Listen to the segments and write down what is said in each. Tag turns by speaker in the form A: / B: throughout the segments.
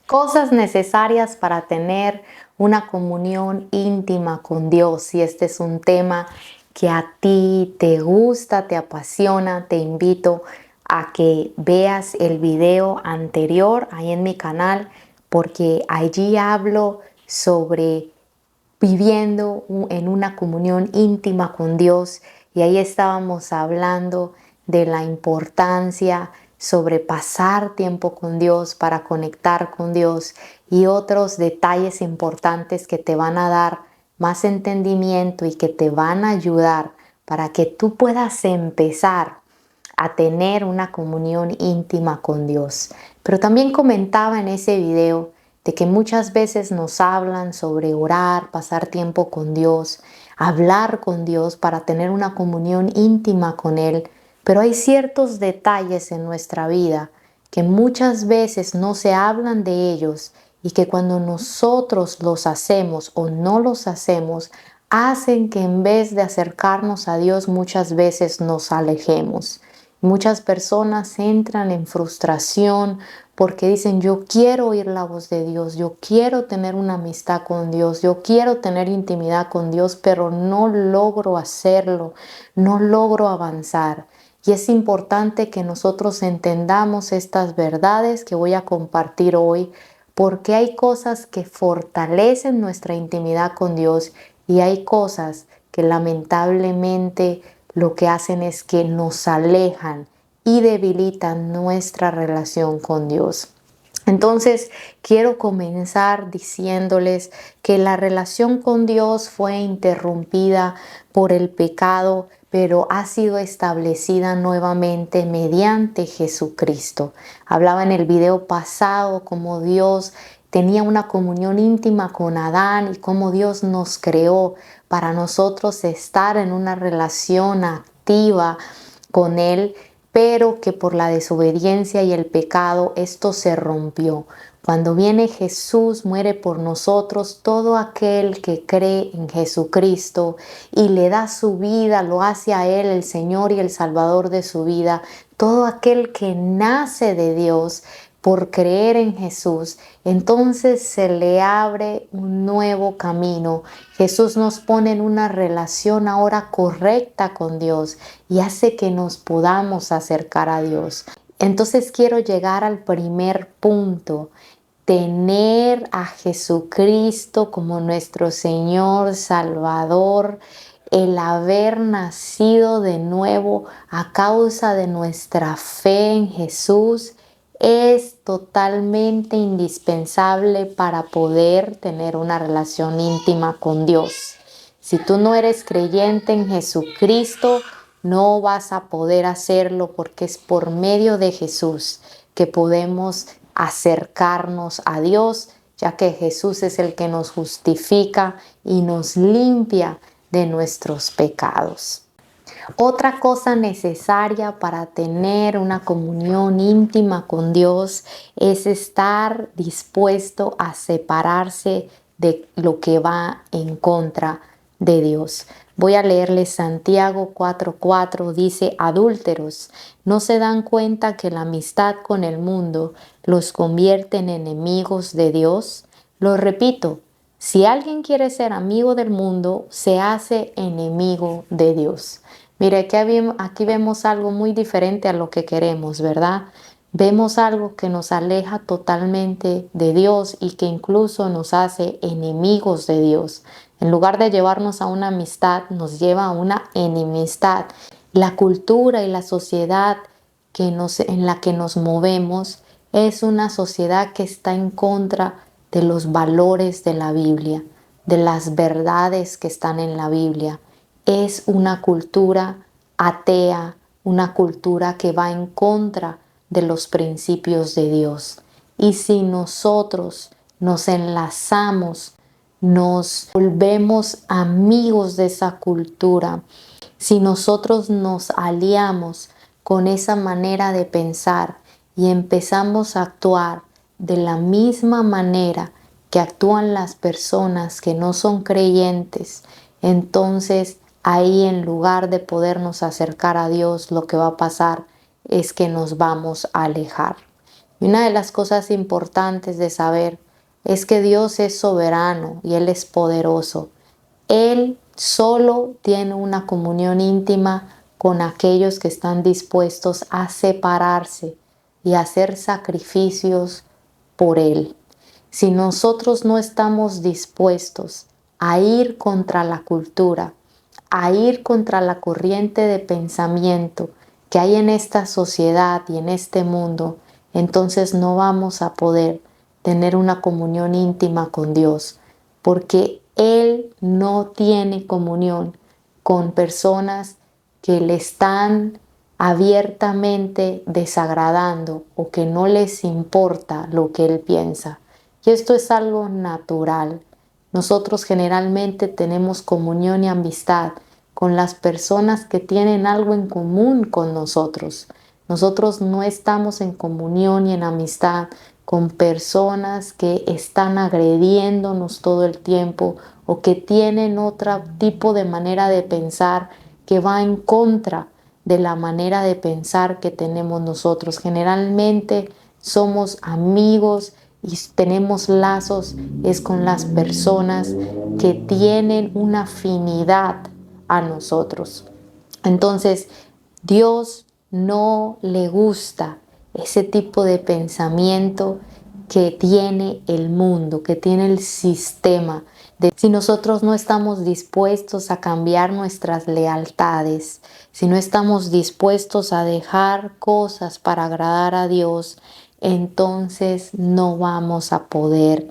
A: Cosas necesarias para tener una comunión íntima con Dios. Si este es un tema que a ti te gusta, te apasiona, te invito a que veas el video anterior ahí en mi canal, porque allí hablo sobre viviendo en una comunión íntima con Dios, y ahí estábamos hablando de la importancia sobre pasar tiempo con Dios para conectar con Dios y otros detalles importantes que te van a dar más entendimiento y que te van a ayudar para que tú puedas empezar a tener una comunión íntima con Dios. Pero también comentaba en ese video de que muchas veces nos hablan sobre orar, pasar tiempo con Dios, hablar con Dios para tener una comunión íntima con Él, pero hay ciertos detalles en nuestra vida que muchas veces no se hablan de ellos y que cuando nosotros los hacemos o no los hacemos, hacen que en vez de acercarnos a Dios muchas veces nos alejemos. Muchas personas entran en frustración porque dicen: yo quiero oír la voz de Dios, yo quiero tener una amistad con Dios, yo quiero tener intimidad con Dios, pero no logro hacerlo, no logro avanzar. Y es importante que nosotros entendamos estas verdades que voy a compartir hoy, porque hay cosas que fortalecen nuestra intimidad con Dios y hay cosas que lamentablemente lo que hacen es que nos alejan y debilitan nuestra relación con Dios. Entonces, quiero comenzar diciéndoles que la relación con Dios fue interrumpida por el pecado, pero ha sido establecida nuevamente mediante Jesucristo. Hablaba en el video pasado cómo Dios tenía una comunión íntima con Adán y cómo Dios nos creó para nosotros estar en una relación activa con Él, pero que por la desobediencia y el pecado esto se rompió. Cuando viene Jesús, muere por nosotros, todo aquel que cree en Jesucristo y le da su vida, lo hace a Él el Señor y el Salvador de su vida, todo aquel que nace de Dios por creer en Jesús, entonces se le abre un nuevo camino. Jesús nos pone en una relación ahora correcta con Dios y hace que nos podamos acercar a Dios. Entonces quiero llegar al primer punto: tener a Jesucristo como nuestro Señor, Salvador, el haber nacido de nuevo a causa de nuestra fe en Jesús es totalmente indispensable para poder tener una relación íntima con Dios. Si tú no eres creyente en Jesucristo, no vas a poder hacerlo, porque es por medio de Jesús que podemos acercarnos a Dios, ya que Jesús es el que nos justifica y nos limpia de nuestros pecados. Otra cosa necesaria para tener una comunión íntima con Dios es estar dispuesto a separarse de lo que va en contra de Dios. Voy a leerles Santiago 4:4, dice: adúlteros, ¿no se dan cuenta que la amistad con el mundo los convierte en enemigos de Dios? Lo repito, si alguien quiere ser amigo del mundo, se hace enemigo de Dios. Mire, aquí vemos algo muy diferente a lo que queremos, ¿verdad? Vemos algo que nos aleja totalmente de Dios y que incluso nos hace enemigos de Dios. En lugar de llevarnos a una amistad, nos lleva a una enemistad. La cultura y la sociedad en la que nos movemos es una sociedad que está en contra de los valores de la Biblia, de las verdades que están en la Biblia. Es una cultura atea, una cultura que va en contra de los principios de Dios. Y si nosotros nos enlazamos, nos volvemos amigos de esa cultura, si nosotros nos aliamos con esa manera de pensar y empezamos a actuar de la misma manera que actúan las personas que no son creyentes, entonces ahí, en lugar de podernos acercar a Dios, lo que va a pasar es que nos vamos a alejar. Y una de las cosas importantes de saber es que Dios es soberano y Él es poderoso. Él solo tiene una comunión íntima con aquellos que están dispuestos a separarse y a hacer sacrificios por Él. Si nosotros no estamos dispuestos a ir contra la cultura, a ir contra la corriente de pensamiento que hay en esta sociedad y en este mundo, entonces no vamos a poder tener una comunión íntima con Dios, porque Él no tiene comunión con personas que le están abiertamente desagradando o que no les importa lo que Él piensa. Y esto es algo natural. Nosotros generalmente tenemos comunión y amistad con las personas que tienen algo en común con nosotros. Nosotros no estamos en comunión y en amistad con personas que están agrediéndonos todo el tiempo o que tienen otro tipo de manera de pensar que va en contra de la manera de pensar que tenemos nosotros. Generalmente somos amigos y tenemos lazos es con las personas que tienen una afinidad a nosotros. Entonces, Dios no le gusta ese tipo de pensamiento que tiene el mundo, que tiene el sistema. Si nosotros no estamos dispuestos a cambiar nuestras lealtades, si no estamos dispuestos a dejar cosas para agradar a Dios, entonces no vamos a poder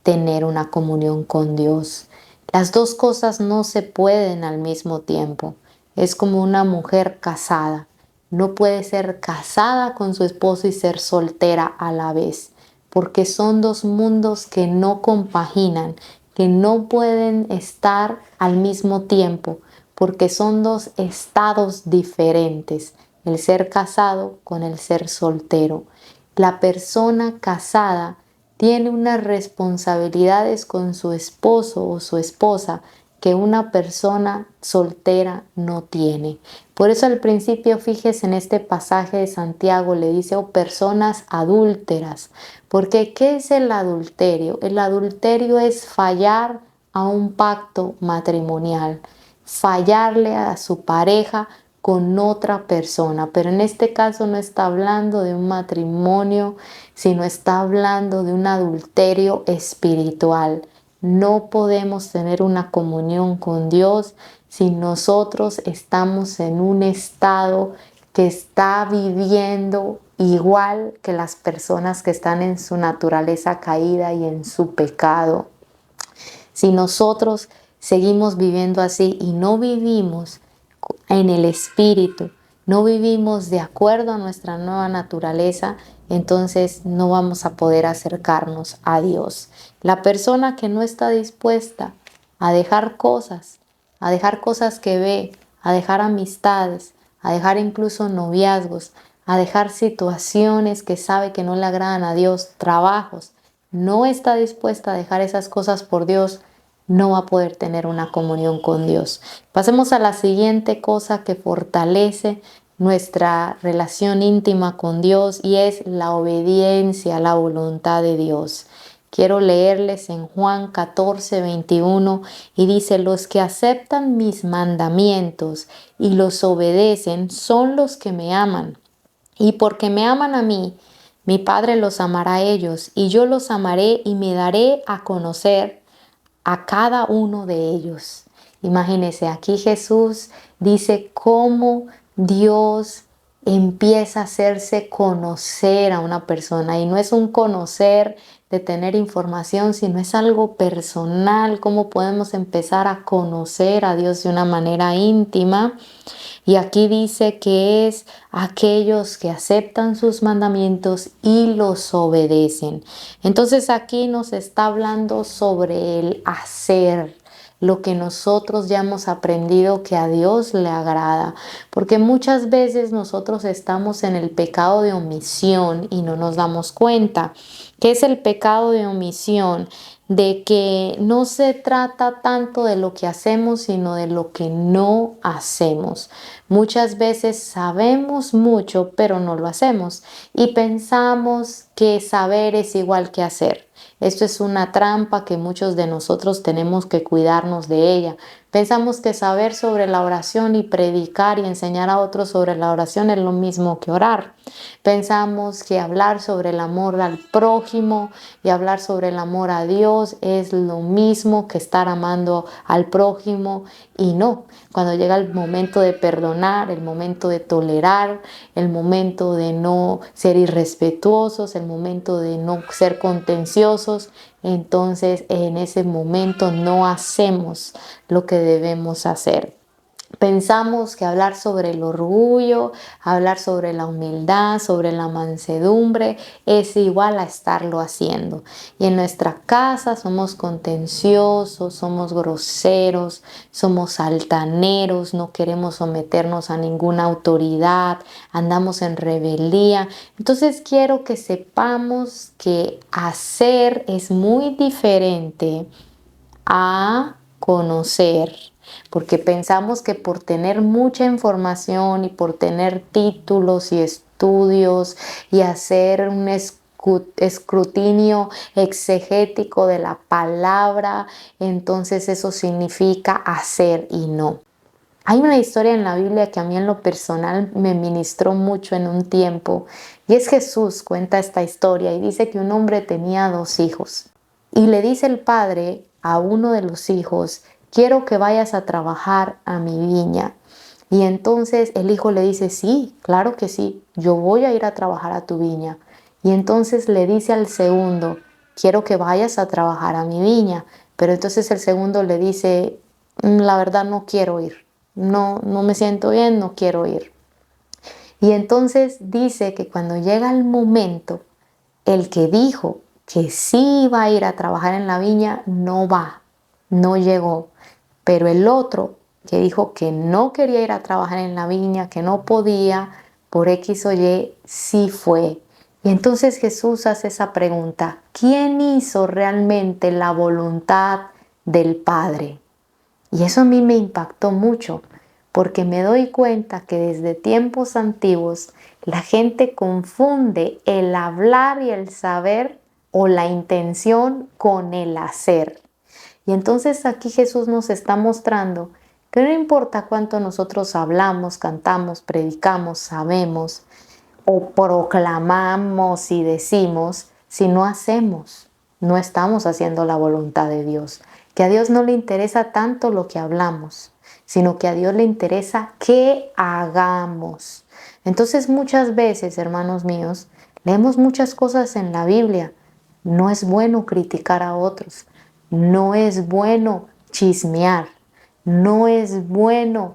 A: tener una comunión con Dios. Las dos cosas no se pueden al mismo tiempo. Es como una mujer casada. No puede ser casada con su esposo y ser soltera a la vez, porque son dos mundos que no compaginan, que no pueden estar al mismo tiempo, porque son dos estados diferentes, el ser casado con el ser soltero. La persona casada tiene unas responsabilidades con su esposo o su esposa que una persona soltera no tiene. Por eso al principio, fíjese en este pasaje de Santiago, le dice, oh personas adúlteras. Porque ¿qué es el adulterio? El adulterio es fallar a un pacto matrimonial, fallarle a su pareja con otra persona, pero en este caso no está hablando de un matrimonio, sino está hablando de un adulterio espiritual. No podemos tener una comunión con Dios si nosotros estamos en un estado que está viviendo igual que las personas que están en su naturaleza caída y en su pecado. Si nosotros seguimos viviendo así y no vivimos en el Espíritu, no vivimos de acuerdo a nuestra nueva naturaleza, entonces no vamos a poder acercarnos a Dios. La persona que no está dispuesta a dejar cosas que ve, a dejar amistades, a dejar incluso noviazgos, a dejar situaciones que sabe que no le agradan a Dios, trabajos, no está dispuesta a dejar esas cosas por Dios, no va a poder tener una comunión con Dios. Pasemos a la siguiente cosa que fortalece nuestra relación íntima con Dios y es la obediencia a la voluntad de Dios. Quiero leerles en Juan 14:21 y dice, los que aceptan mis mandamientos y los obedecen son los que me aman. Y porque me aman a mí, mi Padre los amará a ellos y yo los amaré y me daré a conocer a cada uno de ellos. Imagínense, aquí Jesús dice cómo Dios empieza a hacerse conocer a una persona y no es un conocer de tener información, sino es algo personal, cómo podemos empezar a conocer a Dios de una manera íntima. Y aquí dice que es aquellos que aceptan sus mandamientos y los obedecen. Entonces aquí nos está hablando sobre el hacer, lo que nosotros ya hemos aprendido que a Dios le agrada, porque muchas veces nosotros estamos en el pecado de omisión y no nos damos cuenta. ¿Qué es el pecado de omisión? De que no se trata tanto de lo que hacemos, sino de lo que no hacemos. Muchas veces sabemos mucho, pero no lo hacemos. Y pensamos que saber es igual que hacer. Esto es una trampa que muchos de nosotros tenemos que cuidarnos de ella. Pensamos que saber sobre la oración y predicar y enseñar a otros sobre la oración es lo mismo que orar. Pensamos que hablar sobre el amor al prójimo y hablar sobre el amor a Dios es lo mismo que estar amando al prójimo, y no. Cuando llega el momento de perdonar, el momento de tolerar, el momento de no ser irrespetuosos, el momento de no ser contenciosos, entonces en ese momento no hacemos lo que debemos hacer. Pensamos que hablar sobre el orgullo, hablar sobre la humildad, sobre la mansedumbre, es igual a estarlo haciendo. Y en nuestra casa somos contenciosos, somos groseros, somos altaneros, no queremos someternos a ninguna autoridad, andamos en rebeldía. Entonces quiero que sepamos que hacer es muy diferente a conocer, porque pensamos que por tener mucha información y por tener títulos y estudios y hacer un escrutinio exegético de la palabra, entonces eso significa hacer, y no. Hay una historia en la Biblia que a mí en lo personal me ministró mucho en un tiempo, y es Jesús cuenta esta historia y dice que un hombre tenía 2 hijos. Y le dice el padre a uno de los hijos: quiero que vayas a trabajar a mi viña. Y entonces el hijo le dice: sí, claro que sí, yo voy a ir a trabajar a tu viña. Y entonces le dice al segundo: quiero que vayas a trabajar a mi viña. Pero entonces el segundo le dice: la verdad no quiero ir, no me siento bien, no quiero ir. Y entonces dice que cuando llega el momento, el que dijo que sí iba a ir a trabajar en la viña no va, no llegó. Pero el otro que dijo que no quería ir a trabajar en la viña, que no podía por X o Y, sí fue. Y entonces Jesús hace esa pregunta: ¿quién hizo realmente la voluntad del Padre? Y eso a mí me impactó mucho, porque me doy cuenta que desde tiempos antiguos la gente confunde el hablar y el saber, o la intención, con el hacer. Y entonces aquí Jesús nos está mostrando que no importa cuánto nosotros hablamos, cantamos, predicamos, sabemos o proclamamos y decimos, si no hacemos, no estamos haciendo la voluntad de Dios. Que a Dios no le interesa tanto lo que hablamos, sino que a Dios le interesa que hagamos. Entonces muchas veces, hermanos míos, leemos muchas cosas en la Biblia. No es bueno criticar a otros, no es bueno chismear, no es bueno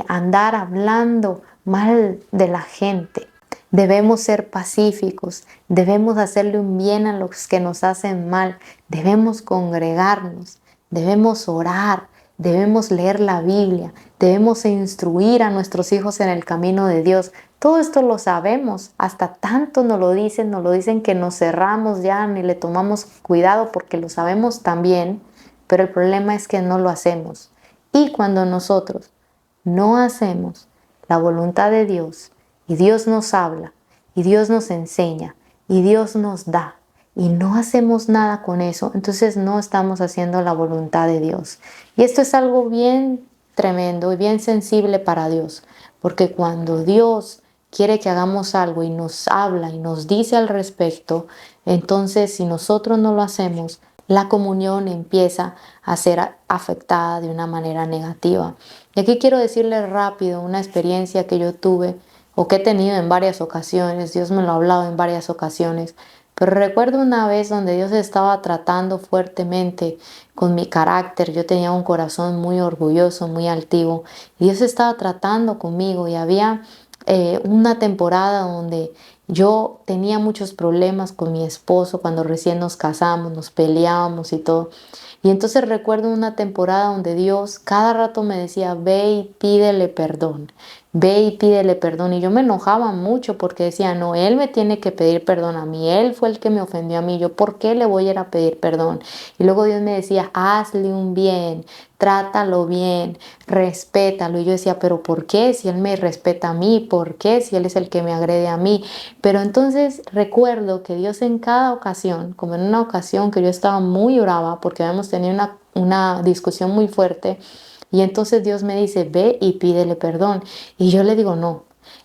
A: andar hablando mal de la gente. Debemos ser pacíficos, debemos hacerle un bien a los que nos hacen mal, debemos congregarnos, debemos orar, debemos leer la Biblia, debemos instruir a nuestros hijos en el camino de Dios. Todo esto lo sabemos, hasta tanto nos lo dicen que nos cerramos ya, ni le tomamos cuidado porque lo sabemos también, pero el problema es que no lo hacemos. Y cuando nosotros no hacemos la voluntad de Dios, y Dios nos habla, y Dios nos enseña, y Dios nos da, y no hacemos nada con eso, entonces no estamos haciendo la voluntad de Dios. Y esto es algo bien tremendo y bien sensible para Dios, porque cuando Dios quiere que hagamos algo y nos habla y nos dice al respecto, entonces si nosotros no lo hacemos, la comunión empieza a ser afectada de una manera negativa. Y aquí quiero decirles rápido una experiencia que yo tuve, o que he tenido en varias ocasiones. Dios me lo ha hablado en varias ocasiones. Pero recuerdo una vez donde Dios estaba tratando fuertemente con mi carácter. Yo tenía un corazón muy orgulloso, muy altivo. Y Dios estaba tratando conmigo. Y había una temporada donde yo tenía muchos problemas con mi esposo cuando recién nos casamos, nos peleábamos y todo. Y entonces recuerdo una temporada donde Dios cada rato me decía: ve y pídele perdón, ve y pídele perdón. Y yo me enojaba mucho porque decía, no, él me tiene que pedir perdón a mí, él fue el que me ofendió a mí, yo por qué le voy a ir a pedir perdón. Y luego Dios me decía, hazle un bien, trátalo bien, respétalo. Y yo decía, pero ¿por qué si él me respeta a mí? ¿Por qué si él es el que me agrede a mí? Pero entonces recuerdo que Dios en cada ocasión, como en una ocasión que yo estaba muy brava porque habíamos tenido una discusión muy fuerte, y entonces Dios me dice, ve y pídele perdón. Y yo le digo, no,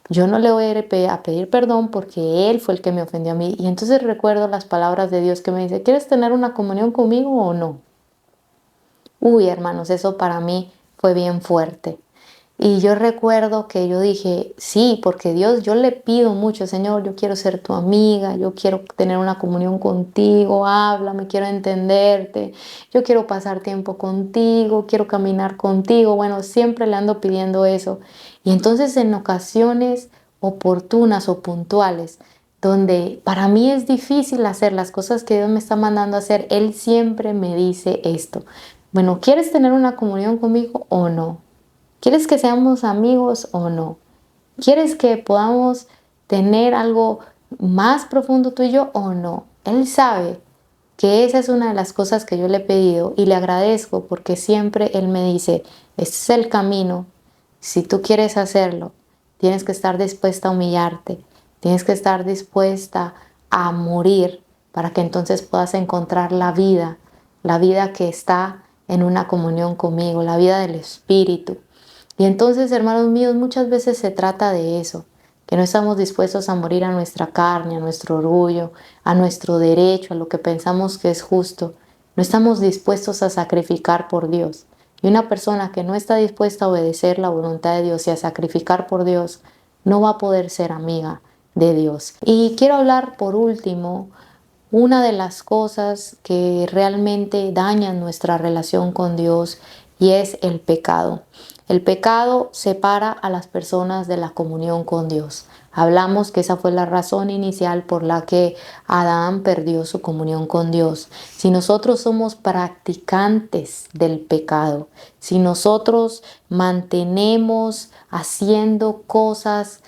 A: yo no le voy a ir a pedir perdón porque Él fue el que me ofendió a mí. Y entonces recuerdo las palabras de Dios que me dice, ¿quieres tener una comunión conmigo o no? Uy, hermanos, eso para mí fue bien fuerte. Y yo recuerdo que yo dije, sí, porque Dios, yo le pido mucho, Señor, yo quiero ser tu amiga, yo quiero tener una comunión contigo, háblame, quiero entenderte, yo quiero pasar tiempo contigo, quiero caminar contigo. Bueno, siempre le ando pidiendo eso. Y entonces en ocasiones oportunas o puntuales, donde para mí es difícil hacer las cosas que Dios me está mandando a hacer, Él siempre me dice esto. Bueno, ¿quieres tener una comunión conmigo o no? ¿Quieres que seamos amigos o no? ¿Quieres que podamos tener algo más profundo tú y yo o no? Él sabe que esa es una de las cosas que yo le he pedido y le agradezco porque siempre Él me dice, este es el camino, si tú quieres hacerlo, tienes que estar dispuesta a humillarte, tienes que estar dispuesta a morir para que entonces puedas encontrar la vida que está en una comunión conmigo, la vida del Espíritu. Y entonces, hermanos míos, muchas veces se trata de eso, que no estamos dispuestos a morir a nuestra carne, a nuestro orgullo, a nuestro derecho, a lo que pensamos que es justo. No estamos dispuestos a sacrificar por Dios. Y una persona que no está dispuesta a obedecer la voluntad de Dios y a sacrificar por Dios, no va a poder ser amiga de Dios. Y quiero hablar por último una de las cosas que realmente dañan nuestra relación con Dios y es el pecado. El pecado separa a las personas de la comunión con Dios. Hablamos que esa fue la razón inicial por la que Adán perdió su comunión con Dios. Si nosotros somos practicantes del pecado, si nosotros mantenemos haciendo cosas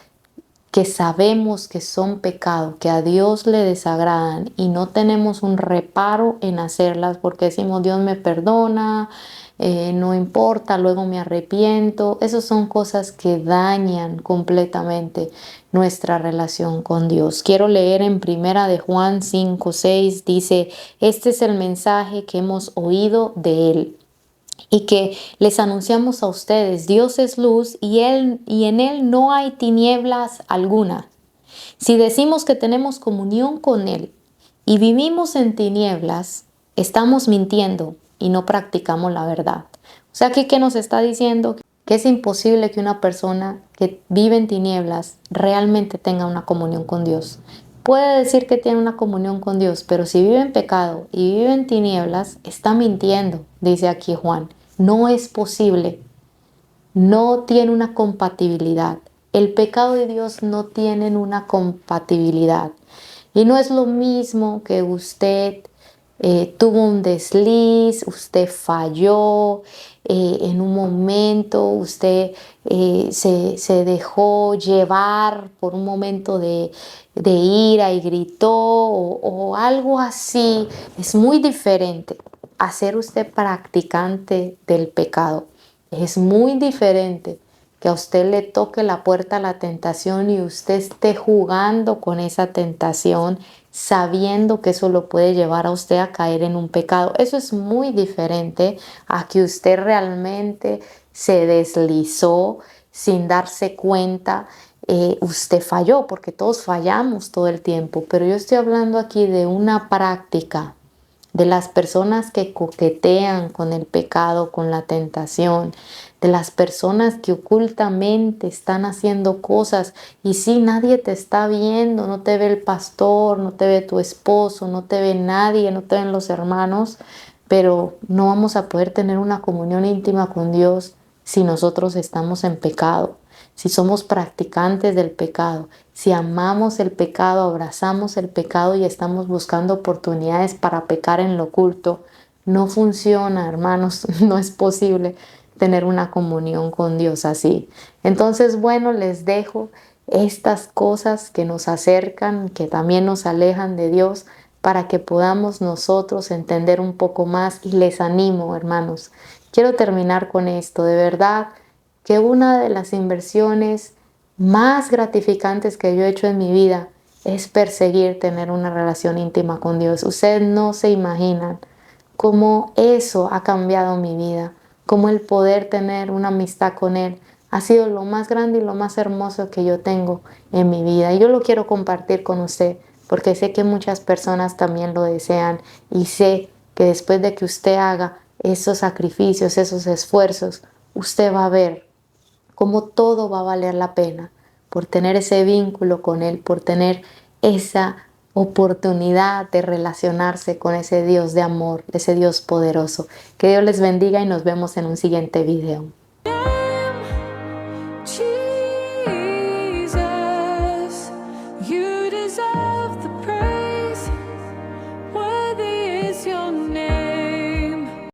A: que sabemos que son pecado, que a Dios le desagradan y no tenemos un reparo en hacerlas porque decimos Dios me perdona, no importa, luego me arrepiento. Esas son cosas que dañan completamente nuestra relación con Dios. Quiero leer en Primera de Juan 5:6, dice, este es el mensaje que hemos oído de Él y que les anunciamos a ustedes, Dios es luz y en Él no hay tinieblas alguna. Si decimos que tenemos comunión con Él y vivimos en tinieblas, estamos mintiendo y no practicamos la verdad. O sea, aquí que nos está diciendo que es imposible que una persona que vive en tinieblas realmente tenga una comunión con Dios. Puede decir que tiene una comunión con Dios, pero si vive en pecado y vive en tinieblas, está mintiendo, dice aquí Juan. No es posible, no tiene una compatibilidad. El pecado y Dios no tienen una compatibilidad. Y no es lo mismo que usted tuvo un desliz, usted falló en un momento, usted se dejó llevar por un momento de ira y gritó o algo así. Es muy diferente a ser usted practicante del pecado. Es muy diferente que a usted le toque la puerta a la tentación y usted esté jugando con esa tentación, sabiendo que eso lo puede llevar a usted a caer en un pecado. Eso es muy diferente a que usted realmente se deslizó sin darse cuenta. Usted falló, porque todos fallamos todo el tiempo, pero yo estoy hablando aquí de una práctica de las personas que coquetean con el pecado, con la tentación, de las personas que ocultamente están haciendo cosas y si nadie te está viendo, no te ve el pastor, no te ve tu esposo, no te ve nadie, no te ven los hermanos, pero no vamos a poder tener una comunión íntima con Dios si nosotros estamos en pecado, si somos practicantes del pecado, si amamos el pecado, abrazamos el pecado y estamos buscando oportunidades para pecar en lo oculto. No funciona, hermanos, no es posible tener una comunión con Dios así. Entonces, bueno, les dejo estas cosas que nos acercan, que también nos alejan de Dios, para que podamos nosotros entender un poco más y les animo, hermanos. Quiero terminar con esto, de verdad, que una de las inversiones más gratificantes que yo he hecho en mi vida es perseguir tener una relación íntima con Dios. Ustedes no se imaginan cómo eso ha cambiado mi vida, cómo el poder tener una amistad con Él ha sido lo más grande y lo más hermoso que yo tengo en mi vida. Y yo lo quiero compartir con usted porque sé que muchas personas también lo desean y sé que después de que usted haga esos sacrificios, esos esfuerzos, usted va a ver cómo todo va a valer la pena por tener ese vínculo con Él, por tener esa oportunidad de relacionarse con ese Dios de amor, ese Dios poderoso. Que Dios les bendiga y nos vemos en un siguiente video.